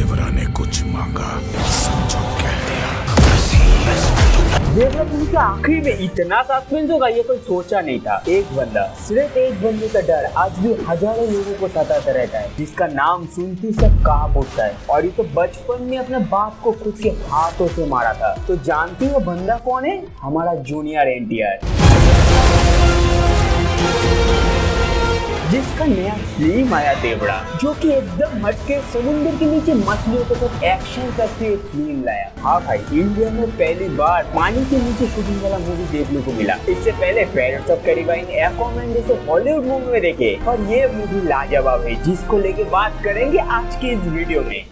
देवरा ने कुछ मांगा, समझो कह दिया। देवरा मूवी के आखिरी में इतना सस्पेंस होगा ये कोई सोचा नहीं था। एक बंदा, सिर्फ एक बंदे का डर आज भी हजारों लोगों को सताता रहता है, जिसका नाम सुनते सब कांप उठता है। और ये तो बचपन में अपने बाप को खुद के हाथों से मारा था। तो जानती हो बंदा कौन है? हमारा जूनियर एनटीआर, जिसका नया फिल्म आया देवरा, जो कि एकदम हटके समुद्र के नीचे मछलियों के साथ एक्शन करते हुए फिल्म लाया। हाँ भाई, इंडिया में पहली बार पानी के नीचे शूटिंग वाला मूवी देखने को मिला। इससे पहले पायरेट्स ऑफ कैरिबियन, एक्वामैन जैसे हॉलीवुड मूवी में देखे, और ये मूवी लाजवाब है, जिसको लेके बात करेंगे आज के इस वीडियो में।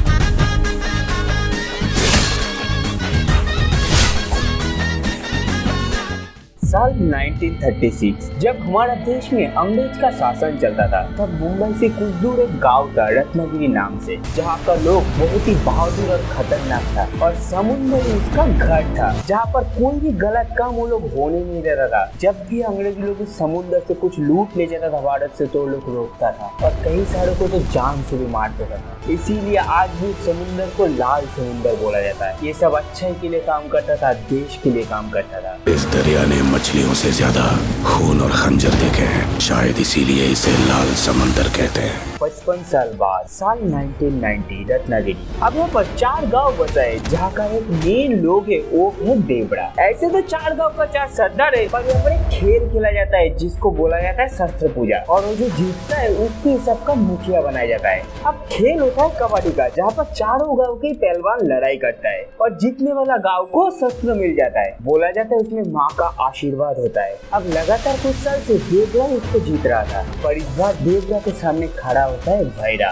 साल 1936 जब हमारा देश में अंग्रेज का शासन चलता था, तब मुंबई से कुछ दूर एक गांव था रत्नागिरी नाम से, जहाँ का लोग बहुत ही बहादुर और खतरनाक था, और समुद्र उसका घर था, जहाँ पर कोई भी गलत काम वो लोग होने नहीं देता था। जब भी अंग्रेजी लोग समुद्र से कुछ लूट ले जाता था भारत से, तो लोग रोकता था, और कई सारों को तो जान से भी मार देता था। इसीलिए आज भी समुद्र को लाल समुद्र बोला जाता है। ये सब अच्छाई के लिए काम करता था, देश के लिए काम करता था। इस दरिया ने मछलियों से ज्यादा खून और खंजर देखे हैं, शायद इसीलिए इसे लाल समंदर कहते हैं। 55 साल बाद, साल 1990, रत्नागिरी। अब यहाँ पर 4 गांव बसा है, जहाँ का एक मेन लोग है वो है देवरा। ऐसे तो 4 गांव का 4 सरदार है, पर यहाँ पर एक खेल खेला जाता है जिसको बोला जाता है शस्त्र पूजा, और वो जो जीतता है उसके सबका मुखिया बनाया जाता है। अब खेल होता है कबड्डी का, जहाँ पर चारों गाँव के पहलवान लड़ाई करता है, और जीतने वाला गाँव को शस्त्र मिल जाता है। बोला जाता है उसमें माँ का आशीर्वाद होता है। अब लगातार कुछ साल से देवरा उसको जीत रहा था, पर इस बार देवरा के सामने खड़ा होता है भैरा।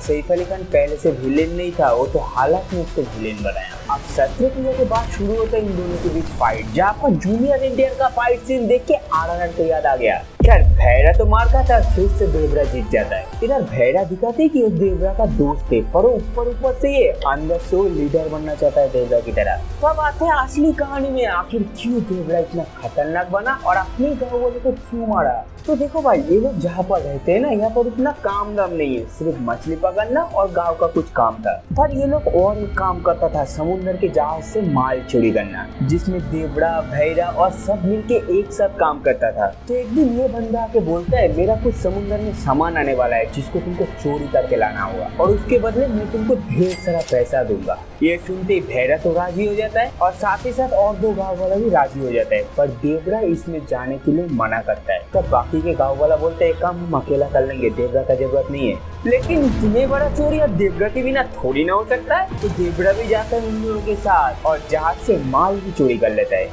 सैफ अली खान पहले से विलेन नहीं था, वो तो हालात में उसको विलेन बनाया। अब शस्त्र पूजा के बाद शुरू होता है इन दोनों के बीच फाइट, जहाँ पर जूनियर एनटीआर का फाइट सीन देख के आरआरआर को याद आ गया। खैर भैरा तो मार खाता, फिर से देवरा जीत जाता है। इधर भैरा दिखाते कि वो देवरा का दोस्त है, पर ऊपर से ये अंदर से वो लीडर बनना चाहता है देवरा की तरह। तो अब आते हैं असली कहानी में, आखिर क्यों देवरा इतना खतरनाक बना और अपने गाँव वाले को क्यों मारा। तो देखो भाई, ये लोग जहाँ पर रहते हैं ना, यहाँ पर उतना काम दाम नहीं है, सिर्फ मछली पकड़ना और गाँव का कुछ काम था। पर ये लोग और एक काम करता था, समुद्र के जहाज से माल चोरी करना, जिसमें देवरा, भैरा और सब मिलके एक साथ काम करता था। तो एक दिन ये बंदा आके बोलता है, मेरा कुछ समुद्र में सामान आने वाला है जिसको तुमको चोरी करके लाना होगा, और उसके बदले मैं तुमको ढेर सारा पैसा दूंगा। ये सुनते ही भैरा तो राजी हो जाता है, और साथ ही साथ और 2 गाँव वाला भी राजी हो जाता है, पर देवरा इसमें जाने के लिए मना करता है। तब बाकी के गाँव वाला बोलते हैं, काम हम अकेला कर लेंगे, देवरा का जरूरत नहीं है। लेकिन इतने बड़ा चोरी अब देवरा के बिना थोड़ी ना हो सकता है। तो देवरा भी जाता है उन लोगों के साथ, और जहाज से माल भी चोरी कर लेता है।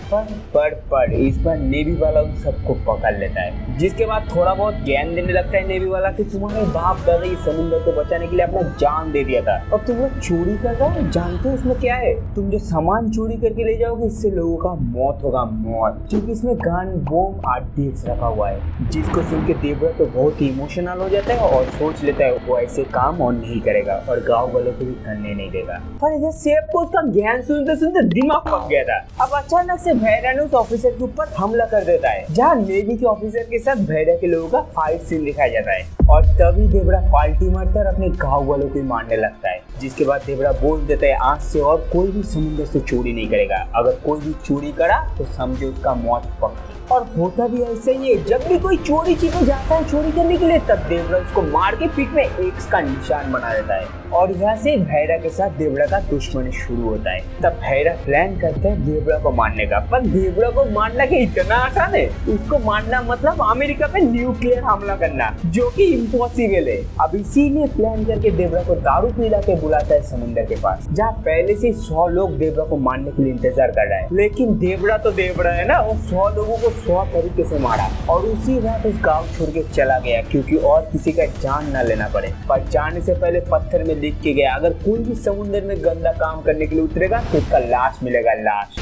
पर इस बार नेवी वाला उन सबको पकड़ लेता है, जिसके बाद थोड़ा बहुत ज्ञान देने लगता है नेवी वाला कि तुम्हारे बाप दादा इस समुद्र को बचाने के लिए अपना जान दे दिया था, अब तुम लोग चोरी कर रहे हो। जानते हो इसमें क्या है? तुम जो सामान चोरी करके ले जाओगे, इससे लोगों का मौत होगा, मौत, क्योंकि इसमें गन, बम, आर्टिक्स रखा हुआ है। जिसको सुन के देवरा तो बहुत ही इमोशनल हो जाता है और सोच लेता है वो ऐसे काम और नहीं करेगा, और गाँव वालों को भी करने नहीं देगा। पर इधर सेफ को उसका ज्ञान सुनते सुनते दिमाग पक गया था। अब अचानक से भैरा ने उस ऑफिसर के ऊपर हमला कर देता है, जहाँ नेवी के ऑफिसर के साथ भैरा के लोगों का फाइट सीन दिखाया जाता है, और तभी देवरा पाल्टी मारकर अपने गाँव वालों को मारने लगता है। जिसके बाद देवरा बोल देता है, आज से और कोई भी समुद्र से चोरी नहीं करेगा, अगर कोई भी चोरी करा तो समझो उसका मौत पक्की। और होता भी ऐसे ही है, जब भी कोई चोरी चीजें जाता है चोरी करने के लिए, तब देवरा उसको मार के पीठ में एक्स का निशान बना देता है, और यहाँ से भैरा के साथ देवरा का दुश्मनी शुरू होता है। तब भैरा प्लान करता है देवरा को मारने का, पर देवरा को मारना क्या इतना आसान है? उसको मारना मतलब अमेरिका पे न्यूक्लियर हमला करना, जो कि इम्पॉसिबल है। अब इसीलिए प्लान करके देवरा को दारू पिला के बुलाता है समुद्र के पास, जहाँ पहले से 100 लोग देवरा को मारने के लिए इंतजार कर रहा है। लेकिन देवरा तो देवरा है ना, वो 100 लोगों को 100 तरीके से मारा, और उसी रात उस गाँव छोड़ के चला गया, क्योंकि और किसी का जान न लेना पड़े। पर जाने से पहले पत्थर में लिख के गया, अगर कोई भी समुद्र में गंदा काम करने के लिए उतरेगा तो उसका लाश मिलेगा, लाश।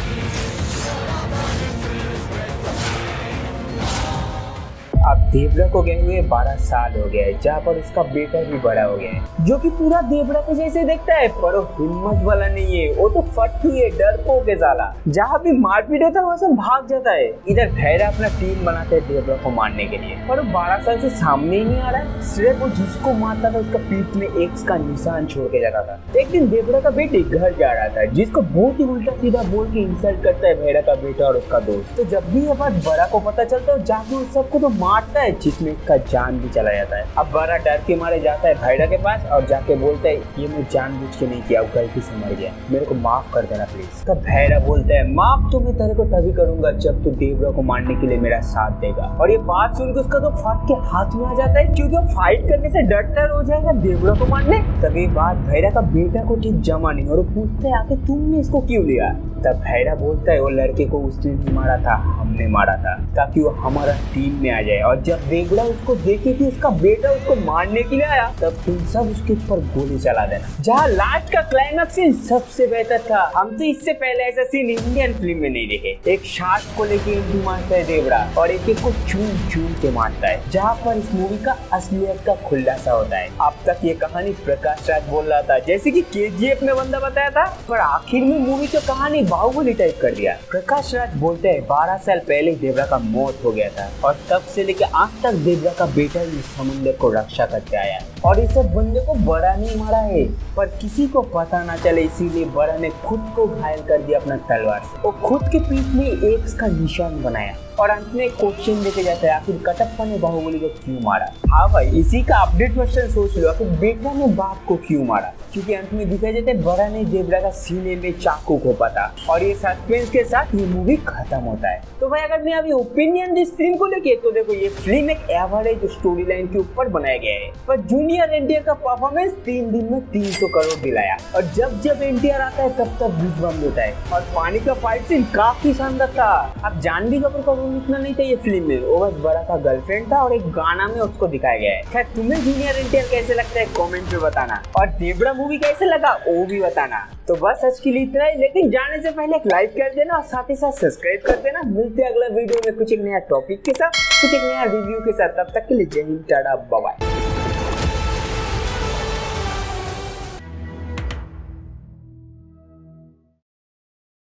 अब देवरा को गए हुए 12 साल हो गए, जहाँ पर उसका बेटा भी बड़ा हो गया है, जो कि पूरा देवरा के जैसे दिखता है, पर वो हिम्मत वाला नहीं है। वो तो फट्टू है, डरपोक है साला। जहाँ भी मारपीट होता है वो सब भाग जाता है। इधर भैरा अपना टीम बनाते है देवरा को मारने के लिए, पर वो 12 साल से सामने ही नहीं आ रहा है। सिर्फ वो जिसको मारता था उसका पीठ में एक्स का निशान छोड़ के जाता था। एक दिन देवरा का बेटे घर जा रहा था, जिसको बहुत ही उल्टा सीधा बोल के इंसल्ट करता है भैरा का बेटा और उसका दोस्त। तो जब भी ये बात बड़ा को पता चलता है, जाके उस सबको तो मारता है, जिसमें इसका जान भी चला जाता है। अब बड़ा डर के मारे जाता है भैरा के पास और जाके बोलता है ये मैं जानबूझ के नहीं किया, गलती से मर गया, मेरे को माफ कर देना प्लीज। तब भैरा बोलता है माफ तो मैं तेरे को तभी करूंगा जब तू देवरा को मारने के लिए मेरा साथ देगा। और ये बात सुनकर उसका तो फट के हाथ में आ जाता है, क्योंकि वो फाइट करने से डरता हो जाएगा देवरा को मारने। तभी बात भैरा का बेटा को ठीक जमा नहीं और वो पूछता है आके तुमने इसको क्यों लिया। तब भैरा बोलता है वो लड़के को उसने नहीं मारा था, हमने मारा था, ताकि वो हमारा टीम में आ जाए। और जब देवरा उसको देखे कि उसका बेटा उसको मारने के लिए आया, तब तुम सब उसके ऊपर गोली चला देना। जहाँ लास्ट का क्लाइमैक्स सीन सबसे बेहतर था। हम तो इससे पहले ऐसा सीन इंडियन फिल्म में नहीं देखे। एक शार्क को लेके एंट्री मारता है देवरा और एक को चूम चूम के मारता है, जहाँ पर इस मूवी का असलियत का खुलासा होता है। अब तक ये कहानी प्रकाश राज बोल रहा था, जैसे कि KGF में बंदा बताया था, पर आखिर में मूवी की कहानी बाहुबली टाइप कर दिया। प्रकाश राज बोलते हैं 12 साल पहले देवरा का मौत हो गया था और तब से लेके आज तक देवरा का बेटा ही समुद्र को रक्षा करते आया और इस बंदे को बड़ा नहीं मारा है, पर किसी को पता ना चले इसीलिए बड़ा ने खुद को घायल कर दिया अपना तलवार से। वो खुद के पीठ में एक्स का निशान बनाया और अंत में क्वेश्चन लेके जाता है आखिर कटप्पा ने बाहुबली को क्यों मारा। हाँ भाई, इसी का अपडेट क्वेश्चन सोच लो, आखिर बेटा ने बाप को क्यों मारा, क्योंकि अंत में दिखाई देता है बड़ा ने देवरा का सीने में चाकू घोंपा था। और ये सस्पेंस के साथ ये मूवी खत्म होता है। तो भाई अगर मैं अभी ओपिनियन इस फिल्म को लेके, तो देखो ये फिल्म एक एवरेज स्टोरी लाइन के ऊपर बनाया गया है, पर जूनियर एनटीआर का परफॉर्मेंस 3 दिन में 300 करोड़ दिलाया और जब जब एनटीआर आता है तब तब गूज़बम्प देता है। और पानी का फाइट सीन काफी शानदार था। अब जानवी कपूर का रोल इतना नहीं था ये फिल्म में, वो बस बड़ा का गर्लफ्रेंड था और एक गाना में उसको दिखाया गया है। खैर तुम्हें जूनियर एनटीआर कैसे लगता है कमेंट में बताना, और देवरा मूवी कैसे लगा वो भी बताना। तो बस आज के लिए इतना ही, लेकिन जाने से पहले एक लाइक कर देना और साथ ही साथ सब्सक्राइब कर देना। मिलते हैं अगला वीडियो में कुछ एक नया टॉपिक के साथ, कुछ एक नया रिव्यू के साथ। तब तक के लिए जय हिंद, टाटा, बाय बाय।